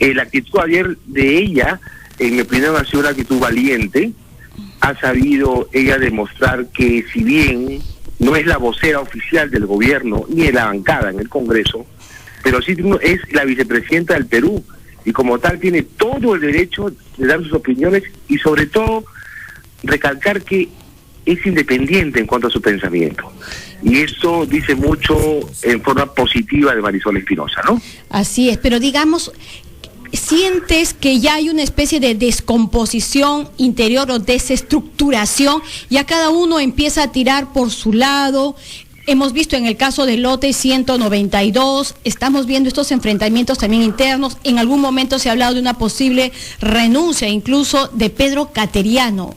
La actitud ayer de ella, en mi opinión, ha sido una actitud valiente. Ha sabido ella demostrar que, si bien no es la vocera oficial del gobierno ni de la bancada en el Congreso, pero sí es la vicepresidenta del Perú, y como tal tiene todo el derecho de dar sus opiniones y sobre todo recalcar que es independiente en cuanto a su pensamiento. Y eso dice mucho en forma positiva de Marisol Espinosa, ¿no? Así es, pero digamos, ¿sientes que ya hay una especie de descomposición interior o desestructuración? Ya cada uno empieza a tirar por su lado. Hemos visto en el caso del lote 192, estamos viendo estos enfrentamientos también internos. En algún momento se ha hablado de una posible renuncia incluso de Pedro Cateriano.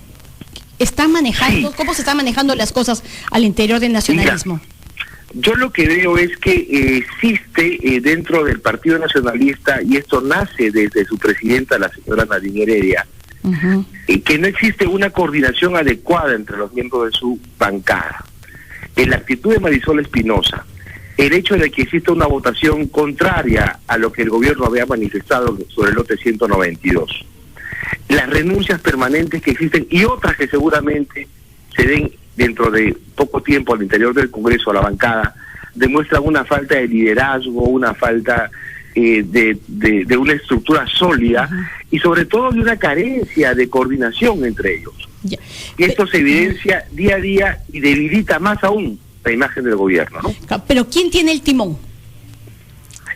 ¿Están manejando? Sí. ¿Cómo se están manejando las cosas al interior del nacionalismo? Mira, yo lo que veo es que existe dentro del Partido Nacionalista, y esto nace desde su presidenta, la señora Nadine Heredia, que no existe una coordinación adecuada entre los miembros de su bancada. En la actitud de Marisol Espinosa, el hecho de que exista una votación contraria a lo que el gobierno había manifestado sobre el lote 192, las renuncias permanentes que existen y otras que seguramente se den dentro de poco tiempo al interior del Congreso, a la bancada, demuestran una falta de liderazgo, una falta de una estructura sólida y sobre todo de una carencia de coordinación entre ellos. Y esto se evidencia día a día y debilita más aún la imagen del gobierno, ¿no? Pero ¿quién tiene el timón?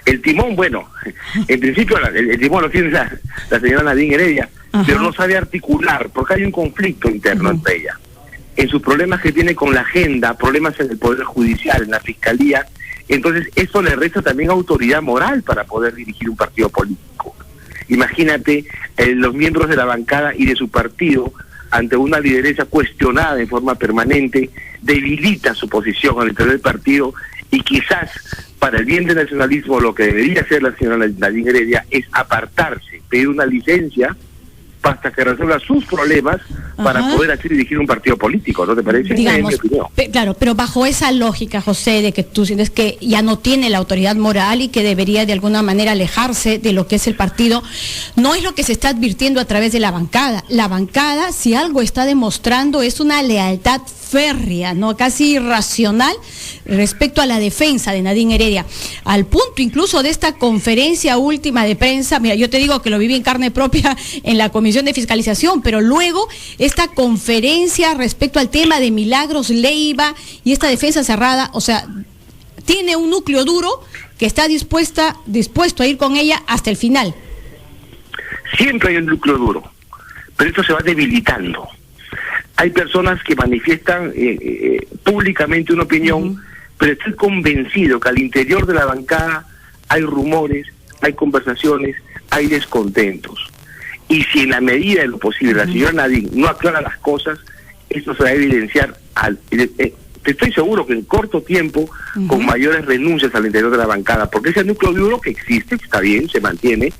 El timón, bueno, en principio el timón lo tiene la señora Nadine Heredia, pero no sabe articular, porque hay un conflicto interno entre ella. En sus problemas que tiene con la agenda, problemas en el Poder Judicial, en la Fiscalía, entonces eso le resta también autoridad moral para poder dirigir un partido político. Imagínate, los miembros de la bancada y de su partido, ante una lideresa cuestionada en forma permanente, debilita su posición al interior del partido, y quizás para el bien del nacionalismo lo que debería hacer la señora Nadine Heredia es apartarse, pedir una licencia hasta que resuelva sus problemas para poder así dirigir un partido político, ¿no te parece? Digamos, claro, pero bajo esa lógica, José, de que tú sientes que ya no tiene la autoridad moral y que debería de alguna manera alejarse de lo que es el partido, no es lo que se está advirtiendo a través de la bancada. La bancada, si algo está demostrando, es una lealtad férrea, ¿no? Casi irracional respecto a la defensa de Nadine Heredia, al punto incluso de esta conferencia última de prensa. Mira, yo te digo que lo viví en carne propia en la Comisión de Fiscalización, pero luego esta conferencia respecto al tema de Milagros Leiva y esta defensa cerrada, o sea, tiene un núcleo duro que está dispuesto a ir con ella hasta el final. Siempre hay un núcleo duro, pero esto se va debilitando. Hay personas que manifiestan públicamente una opinión, pero estoy convencido que al interior de la bancada hay rumores, hay conversaciones, hay descontentos. Y si en la medida de lo posible la señora Nadine no aclara las cosas, esto se va a evidenciar, estoy seguro que en corto tiempo, con mayores renuncias al interior de la bancada, porque ese núcleo duro que existe, está bien, se mantiene,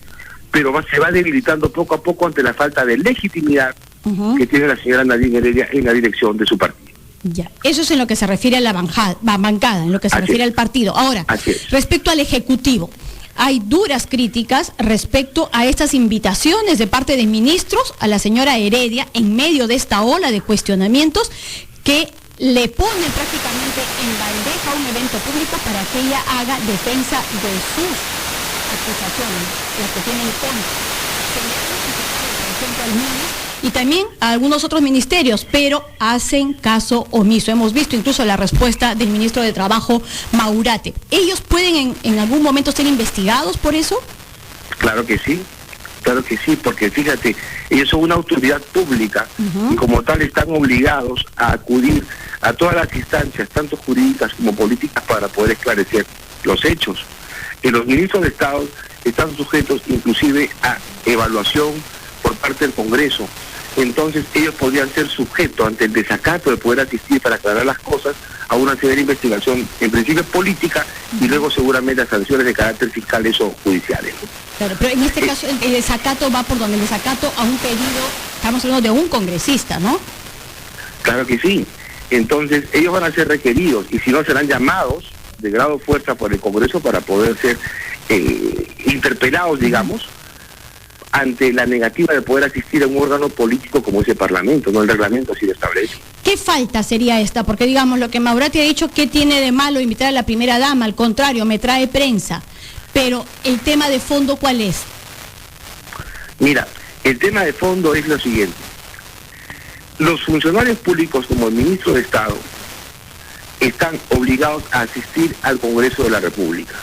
pero se va debilitando poco a poco ante la falta de legitimidad que tiene la señora Nadine Heredia en la dirección de su partido. Ya, eso es en lo que se refiere a la bancada, en lo que se refiere al partido. Ahora, respecto al Ejecutivo, hay duras críticas respecto a estas invitaciones de parte de ministros a la señora Heredia en medio de esta ola de cuestionamientos que le ponen prácticamente en bandeja un evento público para que ella haga defensa de sus acusaciones, las que tienen contra y también a algunos otros ministerios, pero hacen caso omiso. Hemos visto incluso la respuesta del ministro de Trabajo, Maurate. ¿Ellos pueden en algún momento ser investigados por eso? Claro que sí, porque fíjate, ellos son una autoridad pública y como tal están obligados a acudir a todas las instancias, tanto jurídicas como políticas, para poder esclarecer los hechos. Que los ministros de Estado están sujetos inclusive a evaluación por parte del Congreso. Entonces ellos podrían ser sujetos ante el desacato de poder asistir para aclarar las cosas a una severa investigación, en principio política, y luego seguramente a sanciones de carácter fiscales o judiciales, ¿no? Claro, pero en este caso el desacato va por donde el desacato a un pedido, estamos hablando de un congresista, ¿no? Claro que sí. Entonces ellos van a ser requeridos, y si no serán llamados de grado fuerza por el Congreso para poder ser interpelados, digamos, ante la negativa de poder asistir a un órgano político como ese Parlamento, no el reglamento así lo establece. ¿Qué falta sería esta? Porque digamos, lo que Maurati ha dicho, ¿qué tiene de malo invitar a la primera dama? Al contrario, me trae prensa. Pero el tema de fondo, ¿cuál es? Mira, el tema de fondo es lo siguiente. Los funcionarios públicos como el ministro de Estado están obligados a asistir al Congreso de la República.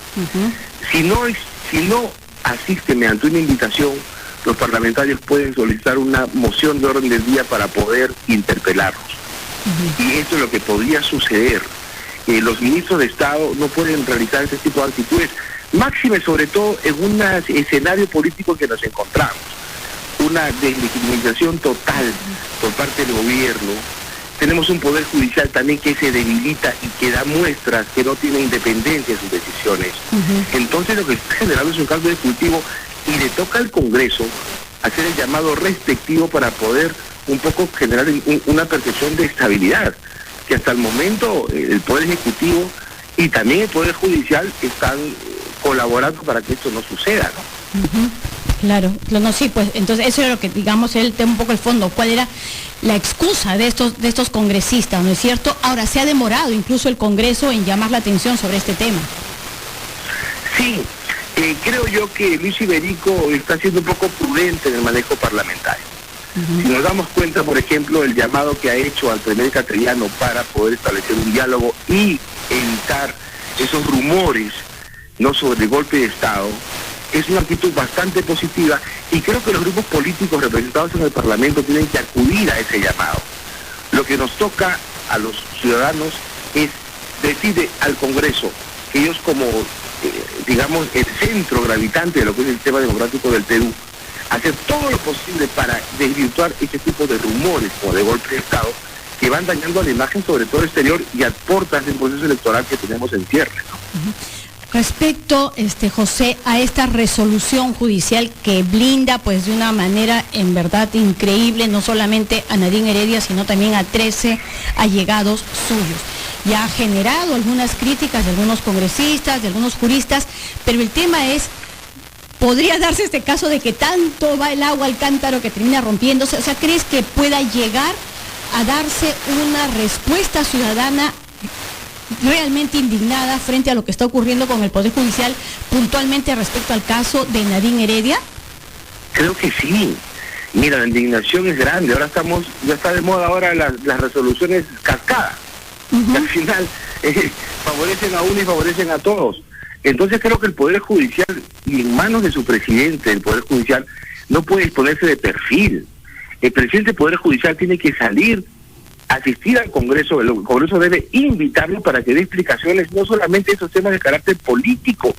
Si no asisten mediante una invitación, los parlamentarios pueden solicitar una moción de orden del día para poder interpelarlos. Y esto es lo que podría suceder. Los ministros de Estado no pueden realizar este tipo de actitudes, máxime sobre todo en un escenario político en que nos encontramos. Una deslegitimización total por parte del gobierno. Tenemos un poder judicial también que se debilita y que da muestras que no tiene independencia en sus decisiones. Entonces lo que está generando es un caldo de cultivo y le toca al Congreso hacer el llamado respectivo para poder un poco generar una percepción de estabilidad, que hasta el momento el Poder Ejecutivo y también el Poder Judicial están colaborando para que esto no suceda, ¿no? Claro, no, sí, pues entonces eso era lo que, digamos, él tema un poco el fondo, cuál era la excusa de estos congresistas, ¿no es cierto? Ahora, se ha demorado incluso el Congreso en llamar la atención sobre este tema. Sí, creo yo que Luis Iberico está siendo un poco prudente en el manejo parlamentario. Si nos damos cuenta, por ejemplo, el llamado que ha hecho al primer castellano para poder establecer un diálogo y evitar esos rumores, no sobre el golpe de Estado, es una actitud bastante positiva y creo que los grupos políticos representados en el Parlamento tienen que acudir a ese llamado. Lo que nos toca a los ciudadanos es decirle al Congreso que ellos como, digamos, el centro gravitante de lo que es el sistema democrático del Perú, hacer todo lo posible para desvirtuar este tipo de rumores como de golpe de Estado que van dañando a la imagen, sobre todo exterior, y a puertas del proceso electoral que tenemos en cierre, ¿no? Respecto, José, a esta resolución judicial que blinda pues de una manera en verdad increíble, no solamente a Nadine Heredia, sino también a 13 allegados suyos. Ya ha generado algunas críticas de algunos congresistas, de algunos juristas, pero el tema es, ¿podría darse este caso de que tanto va el agua al cántaro que termina rompiéndose? O sea, ¿crees que pueda llegar a darse una respuesta ciudadana realmente indignada frente a lo que está ocurriendo con el Poder Judicial puntualmente respecto al caso de Nadine Heredia? Creo que sí. Mira, la indignación es grande. Ahora ya está de moda ahora las resoluciones cascadas, que al final favorecen a uno y favorecen a todos. Entonces creo que el Poder Judicial, y en manos de su presidente del Poder Judicial, no puede ponerse de perfil. El presidente del Poder Judicial tiene que salir, asistir al Congreso. El Congreso debe invitarlo para que dé explicaciones, no solamente esos temas de carácter político,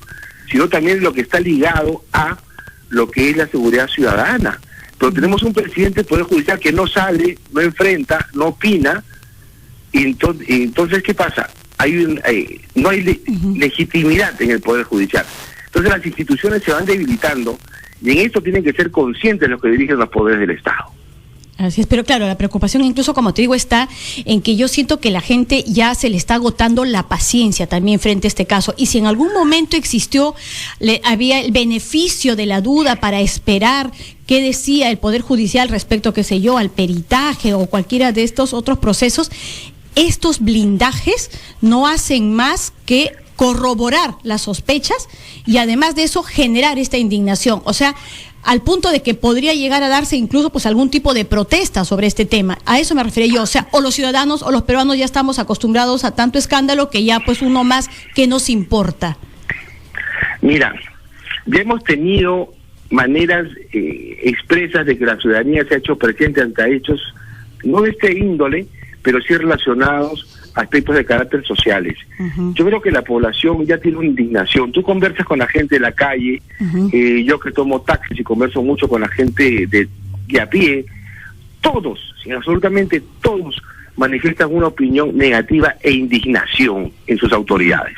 sino también lo que está ligado a lo que es la seguridad ciudadana. Pero tenemos un presidente del Poder Judicial que no sale, no enfrenta, no opina, y entonces ¿qué pasa? No hay legitimidad en el Poder Judicial. Entonces las instituciones se van debilitando, y en esto tienen que ser conscientes los que dirigen los poderes del Estado. Así es, pero claro, la preocupación incluso, como te digo, está en que yo siento que la gente ya se le está agotando la paciencia también frente a este caso. Y si en algún momento había el beneficio de la duda para esperar qué decía el Poder Judicial respecto, qué sé yo, al peritaje o cualquiera de estos otros procesos, estos blindajes no hacen más que corroborar las sospechas y además de eso generar esta indignación. O sea, al punto de que podría llegar a darse incluso pues algún tipo de protesta sobre este tema. A eso me refería yo, o sea, o los ciudadanos o los peruanos ya estamos acostumbrados a tanto escándalo que ya pues uno más que nos importa. Mira, ya hemos tenido maneras expresas de que la ciudadanía se ha hecho presente ante hechos, no de este índole, pero sí relacionados a aspectos de carácter sociales. Yo creo que la población ya tiene una indignación. Tú conversas con la gente de la calle, yo que tomo taxis y converso mucho con la gente de a pie, todos, absolutamente todos, manifiestan una opinión negativa e indignación en sus autoridades.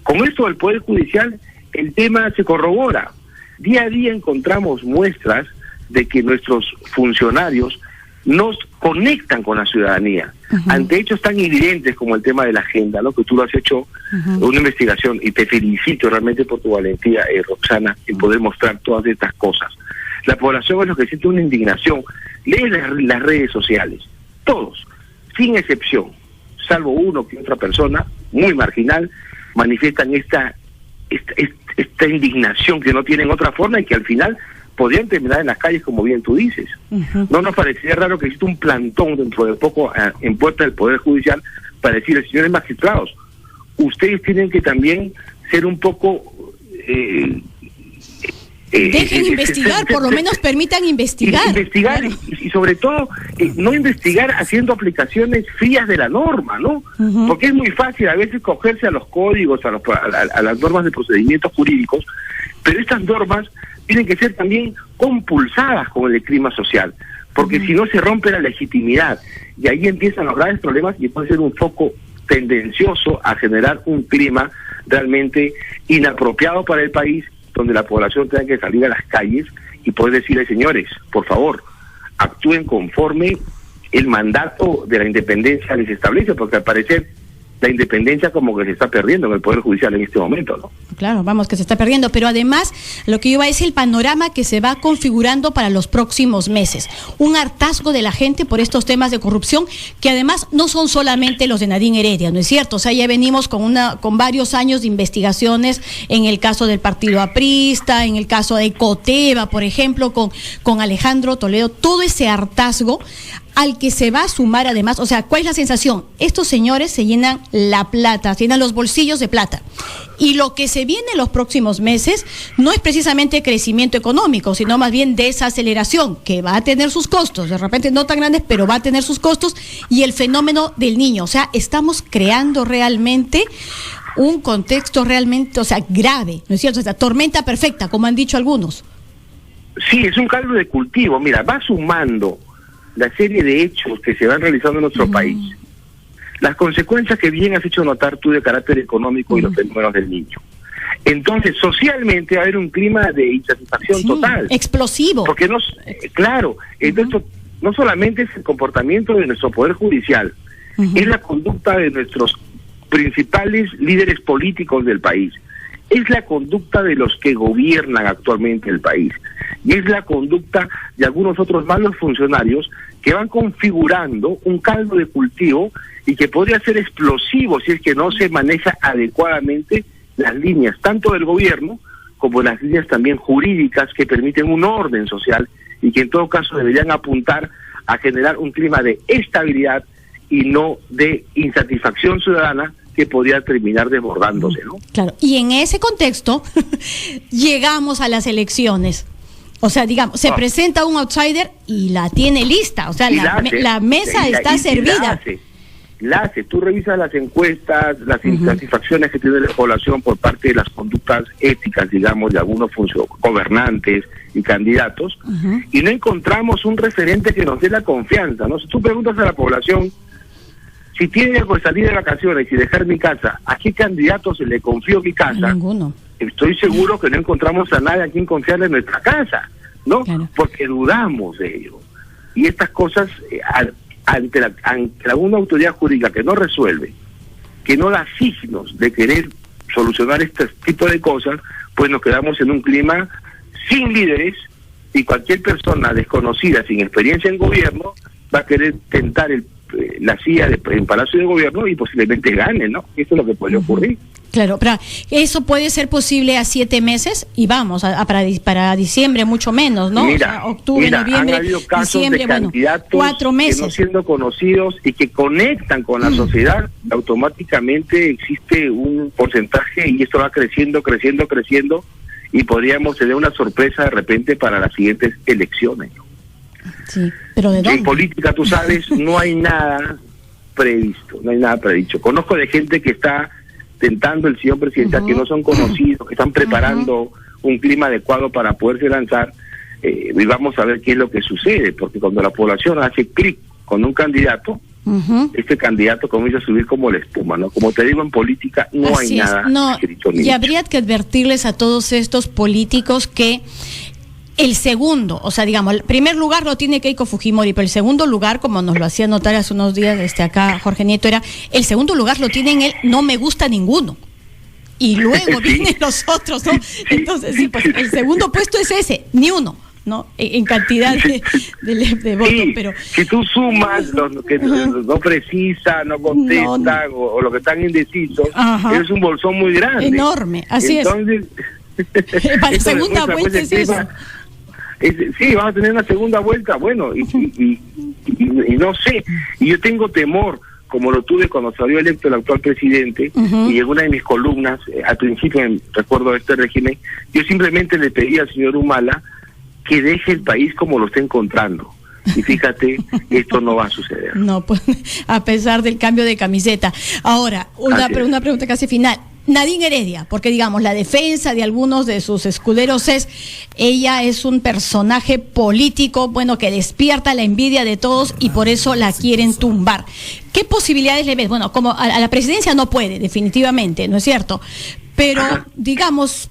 Con esto del Poder Judicial, el tema se corrobora. Día a día encontramos muestras de que nuestros funcionarios nos conectan con la ciudanía ante hechos tan evidentes como el tema de la agenda, ¿no? Que tú lo has hecho una investigación y te felicito realmente por tu valentía, Roxana, en poder mostrar todas estas cosas. La población es lo que siente una indignación. Lee las redes sociales, todos, sin excepción, salvo uno que otra persona, muy marginal, manifiestan esta indignación que no tienen otra forma y que al final podrían terminar en las calles, como bien tú dices. No nos parecería raro que exista un plantón dentro de poco en puerta del Poder Judicial para decirles, señores magistrados, ustedes tienen que también ser un poco... dejen investigar, por lo menos permitan investigar. Investigar, claro. y sobre todo, no investigar haciendo aplicaciones frías de la norma, ¿no? Porque es muy fácil a veces cogerse a los códigos, a las normas de procedimientos jurídicos, pero estas normas tienen que ser también compulsadas con el clima social, porque si no se rompe la legitimidad, y ahí empiezan los graves problemas y puede ser un foco tendencioso a generar un clima realmente inapropiado para el país, donde la población tenga que salir a las calles y poder decirle, señores, por favor, actúen conforme el mandato de la independencia les establece, porque al parecer la independencia como que se está perdiendo en el Poder Judicial en este momento, ¿no? Claro, vamos, que se está perdiendo, pero además lo que iba es el panorama que se va configurando para los próximos meses. Un hartazgo de la gente por estos temas de corrupción, que además no son solamente los de Nadine Heredia, ¿no es cierto? O sea, ya venimos con varios años de investigaciones en el caso del partido aprista, en el caso de Coteva, por ejemplo, con Alejandro Toledo, todo ese hartazgo al que se va a sumar además, o sea, ¿cuál es la sensación? Estos señores se llenan la plata, se llenan los bolsillos de plata. Y lo que se viene en los próximos meses no es precisamente crecimiento económico, sino más bien desaceleración, que va a tener sus costos, de repente no tan grandes, pero va a tener sus costos, y el fenómeno del niño. O sea, estamos creando realmente un contexto realmente, o sea, grave, ¿no es cierto? Esta tormenta perfecta, como han dicho algunos. Sí, es un caldo de cultivo. Mira, va sumando la serie de hechos que se van realizando en nuestro país, las consecuencias que bien has hecho notar tú de carácter económico y los fenómenos del niño. Entonces, socialmente va a haber un clima de insatisfacción total. Explosivo. Porque claro, entonces, no solamente es el comportamiento de nuestro Poder Judicial, es la conducta de nuestros principales líderes políticos del país, es la conducta de los que gobiernan actualmente el país, y es la conducta de algunos otros malos funcionarios que van configurando un caldo de cultivo y que podría ser explosivo si es que no se maneja adecuadamente las líneas, tanto del gobierno como las líneas también jurídicas que permiten un orden social y que en todo caso deberían apuntar a generar un clima de estabilidad y no de insatisfacción ciudadana que podría terminar desbordándose, ¿no? Claro, y en ese contexto llegamos a las elecciones. O sea, digamos, se presenta un outsider y la tiene lista, o sea, la mesa está servida. La hace. Tú revisas las encuestas, las insatisfacciones que tiene la población por parte de las conductas éticas, digamos, de algunos gobernantes y candidatos, y no encontramos un referente que nos dé la confianza, ¿no? Si tú preguntas a la población, si tiene que salir de vacaciones y dejar mi casa, ¿a qué candidato se le confió mi casa? Ninguno. Estoy seguro que no encontramos a nadie a quien confiarle en nuestra casa, ¿no? Claro. Porque dudamos de ello. Y estas cosas, ante alguna autoridad jurídica que no resuelve, que no da signos de querer solucionar este tipo de cosas, pues nos quedamos en un clima sin líderes, y cualquier persona desconocida, sin experiencia en gobierno, va a querer tentar la silla en Palacio de Gobierno y posiblemente gane, ¿no? Eso es lo que puede ocurrir. Claro, pero eso puede ser posible a 7 meses y vamos, para diciembre mucho menos, ¿no? Mira, o sea, octubre, noviembre, han habido casos diciembre, de candidatos 4 meses. que no siendo conocidos y que conectan con la sociedad, automáticamente existe un porcentaje y esto va creciendo, y podríamos tener una sorpresa de repente para las siguientes elecciones. Sí, pero ¿de dónde? En política, tú sabes, no hay nada previsto, no hay nada predicho. Conozco de gente que está tentando el sillón presidencial, que no son conocidos, que están preparando un clima adecuado para poderse lanzar, y vamos a ver qué es lo que sucede, porque cuando la población hace clic con un candidato, este candidato comienza a subir como la espuma, ¿no? Como te digo, en política no hay nada escrito ni y habría que advertirles a todos estos políticos que el segundo, o sea, digamos, el primer lugar lo tiene Keiko Fujimori, pero el segundo lugar, como nos lo hacía notar hace unos días acá Jorge Nieto, era el segundo lugar lo tiene en él, no me gusta ninguno. Y luego vienen los otros, ¿no? Entonces, sí, pues el segundo puesto es ese, ni uno. ¿no? En cantidad de votos, sí, pero si tú sumas los que no precisan, no contestan, o los que están indecisos, es un bolsón muy grande. Enorme, así entonces, para segunda vuelta es eso. Sí, vas a tener una segunda vuelta, bueno, y no sé, y yo tengo temor, como lo tuve cuando salió electo el actual presidente, y en una de mis columnas, al principio, recuerdo de este régimen, yo simplemente le pedí al señor Humala que deje el país como lo está encontrando. Y fíjate, esto no va a suceder. No, pues, a pesar del cambio de camiseta. Ahora, una pregunta casi final. Nadine Heredia, porque digamos, la defensa de algunos de sus escuderos ella es un personaje político, bueno, que despierta la envidia de todos y por eso la quieren tumbar. ¿Qué posibilidades le ves? Bueno, como a la presidencia no puede, definitivamente, ¿no es cierto? Pero, digamos,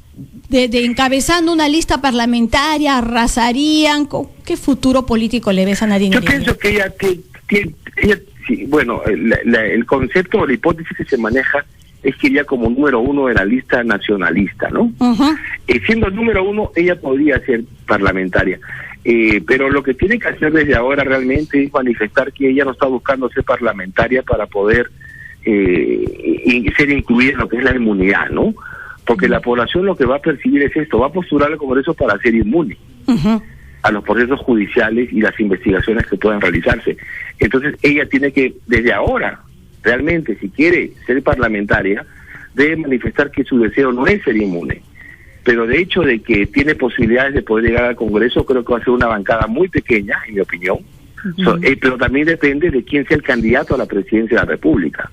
de encabezando una lista parlamentaria, arrasarían. ¿Qué futuro político le ves a Nadine Heredia? Yo pienso que ella sí, bueno, el concepto o la hipótesis que se maneja es que ella como número uno de la lista nacionalista, ¿no? Siendo el número uno, ella podría ser parlamentaria. Pero lo que tiene que hacer desde ahora realmente es manifestar que ella no está buscando ser parlamentaria para poder ser incluida en lo que es la inmunidad, ¿no? Porque la población lo que va a percibir es esto, va a postular al Congreso para ser inmune a los procesos judiciales y las investigaciones que puedan realizarse. Entonces ella tiene que, desde ahora, realmente, si quiere ser parlamentaria, debe manifestar que su deseo no es ser inmune. Pero de hecho de que tiene posibilidades de poder llegar al Congreso, creo que va a ser una bancada muy pequeña, en mi opinión. Pero también depende de quién sea el candidato a la presidencia de la República.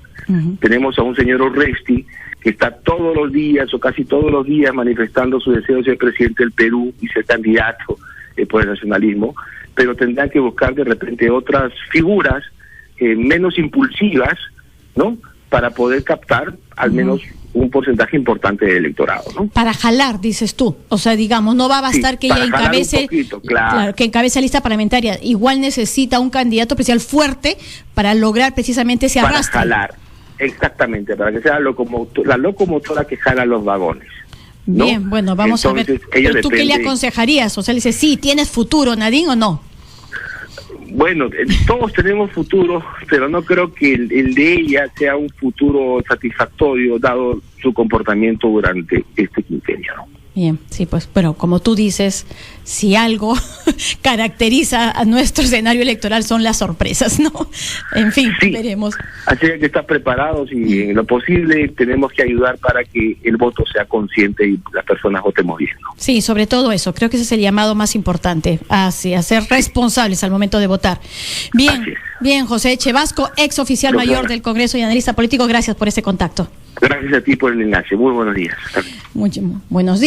Tenemos a un señor Urresti que está todos los días o casi todos los días manifestando su deseo de ser presidente del Perú y ser candidato por el nacionalismo, pero tendrán que buscar de repente otras figuras menos impulsivas, ¿no? Para poder captar al menos un porcentaje importante del electorado, ¿no? Para jalar, dices tú. O sea, digamos, no va a bastar que ella encabece, claro, que encabece lista parlamentaria. Igual necesita un candidato presidencial fuerte para lograr precisamente ese arrastre. Para jalar, exactamente, para que sea la locomotora que jala los vagones, ¿no? Bien, bueno, vamos entonces, a ver. ¿Pero tú qué le aconsejarías? O sea, le dices, sí, ¿tienes futuro, Nadine, o no? Bueno, todos tenemos futuro, pero no creo que el de ella sea un futuro satisfactorio dado su comportamiento durante este quinquenio, ¿no? Bien, sí, pues, pero como tú dices, si algo caracteriza a nuestro escenario electoral son las sorpresas, ¿no? En fin, sí, veremos. Así que estar preparados y en lo posible tenemos que ayudar para que el voto sea consciente y las personas votemos bien, ¿no? Sí, sobre todo eso, creo que ese es el llamado más importante, a ser responsables al momento de votar. Bien, José Echevasco, ex oficial mayor del Congreso y analista político, gracias por ese contacto. Gracias a ti por el enlace, muy buenos días. Buenos días.